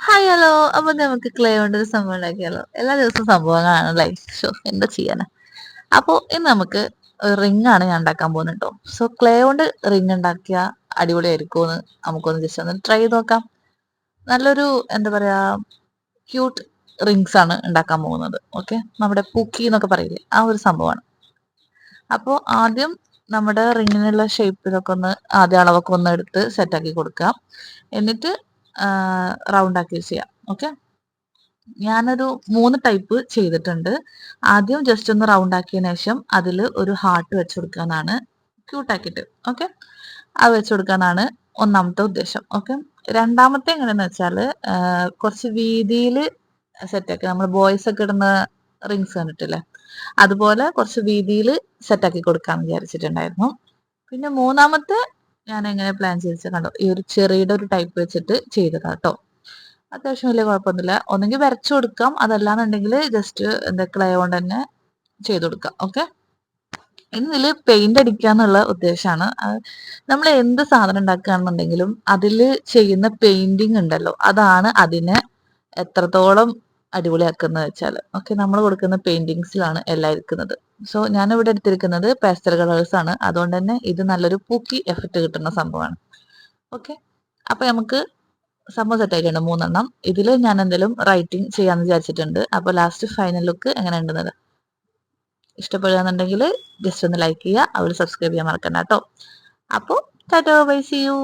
Hi hello. അപ്പൊ നമുക്ക് clay കൊണ്ട് ഒരു സംഭവം ഉണ്ടാക്കിയാലോ? എല്ലാ ദിവസവും സംഭവങ്ങളാണ് ലൈഫ് ഷോ, എന്താ ചെയ്യാനാ. അപ്പൊ ഇന്ന് നമുക്ക് റിംഗ് ആണ് ഞാൻ ഉണ്ടാക്കാൻ പോകുന്നത് കേട്ടോ. സോ ക്ലേ കൊണ്ട് റിംഗ് ഉണ്ടാക്കിയ അടിപൊളിയായിരിക്കുമെന്ന് നമുക്കൊന്ന് ജസ്റ്റ് ഒന്ന് ട്രൈ ചെയ്ത് നോക്കാം. നല്ലൊരു എന്താ പറയാ, ക്യൂട്ട് റിങ്സ് ആണ് ഉണ്ടാക്കാൻ പോകുന്നത്. ഓക്കെ, നമ്മുടെ പൂക്കി എന്നൊക്കെ പറയില്ലേ, ആ ഒരു സംഭവമാണ്. അപ്പോൾ ആദ്യം നമ്മുടെ റിങ്ങിനുള്ള ഷേപ്പിലൊക്കെ ഒന്ന് ആദ്യം അളവൊക്കെ ഒന്ന് എടുത്ത് സെറ്റാക്കി കൊടുക്കാം. എന്നിട്ട് റൗണ്ട് ആക്കി ചെയ്യാം. ഓക്കെ, ഞാനൊരു 3 ടൈപ്പ് ചെയ്തിട്ടുണ്ട്. ആദ്യം ജസ്റ്റ് ഒന്ന് റൗണ്ട് ആക്കിയതിനു ശേഷം അതിൽ ഒരു ഹാർട്ട് വെച്ച് കൊടുക്കാനാണ്, ക്യൂട്ടാക്കിയിട്ട്. ഓക്കെ, അത് വെച്ച് കൊടുക്കാനാണ് ഒന്നാമത്തെ ഉദ്ദേശം. ഓക്കെ, രണ്ടാമത്തെ എങ്ങനെയാന്ന് വെച്ചാൽ കുറച്ച് വീതിയിൽ സെറ്റാക്കി, നമ്മൾ ബോയ്സ് ഒക്കെ ഇടുന്ന റിങ്സ് കണ്ടിട്ടില്ലേ, അതുപോലെ കുറച്ച് വീതിയിൽ സെറ്റാക്കി കൊടുക്കാന്ന് വിചാരിച്ചിട്ടുണ്ടായിരുന്നു. പിന്നെ മൂന്നാമത്തെ ഞാൻ എങ്ങനെ പ്ലാൻ ചെയ്ത് കണ്ടോ, ഈ ഒരു ചെറിയുടെ ഒരു ടൈപ്പ് വെച്ചിട്ട് ചെയ്തതാ കേട്ടോ. അത്യാവശ്യം വലിയ കുഴപ്പമൊന്നുമില്ല. ഒന്നെങ്കിൽ വരച്ചു കൊടുക്കാം, അതല്ലാന്നുണ്ടെങ്കിൽ ജസ്റ്റ് എന്താ ക്ലേ കൊണ്ട് തന്നെ ചെയ്ത് കൊടുക്കാം. ഓക്കെ, ഇനി ഇതിൽ പെയിന്റ് അടിക്കാന്നുള്ള ഉദ്ദേശമാണ്. നമ്മൾ എന്ത് സാധനം ഉണ്ടാക്കുകയാണെന്നുണ്ടെങ്കിലും അതിൽ ചെയ്യുന്ന പെയിന്റിങ് ഉണ്ടല്ലോ, അതാണ് അതിനെ എത്രത്തോളം അടിപൊളിയാക്കുന്നത് വെച്ചാൽ. ഓക്കെ, നമ്മൾ കൊടുക്കുന്ന പെയിന്റിങ്സിലാണ് എല്ലാം ഇരിക്കുന്നത്. സോ ഞാൻ ഇവിടെ എടുത്തിരിക്കുന്നത് പേസ്റ്റൽ കളേഴ്സ് ആണ്, അതുകൊണ്ട് തന്നെ ഇത് നല്ലൊരു പൂക്കി എഫക്റ്റ് കിട്ടുന്ന സംഭവമാണ്. ഓക്കെ, അപ്പൊ നമുക്ക് സംഭവം സെറ്റ് ആയിട്ടുണ്ട് 3 എണ്ണം. ഇതിൽ ഞാൻ എന്തെങ്കിലും റൈറ്റിംഗ് ചെയ്യാന്ന് വിചാരിച്ചിട്ടുണ്ട്. അപ്പൊ ലാസ്റ്റ് ഫൈനൽ ലുക്ക് എങ്ങനെ ഉണ്ടെന്നത് ഇഷ്ടപ്പെടുകയാണെന്നുണ്ടെങ്കിൽ ജസ്റ്റ് ഒന്ന് ലൈക്ക് ചെയ്യുക, അവർ സബ്സ്ക്രൈബ് ചെയ്യാൻ മറക്കണ്ട കേട്ടോ. അപ്പോൾ ടാറ്റോ ബൈ, സി യു.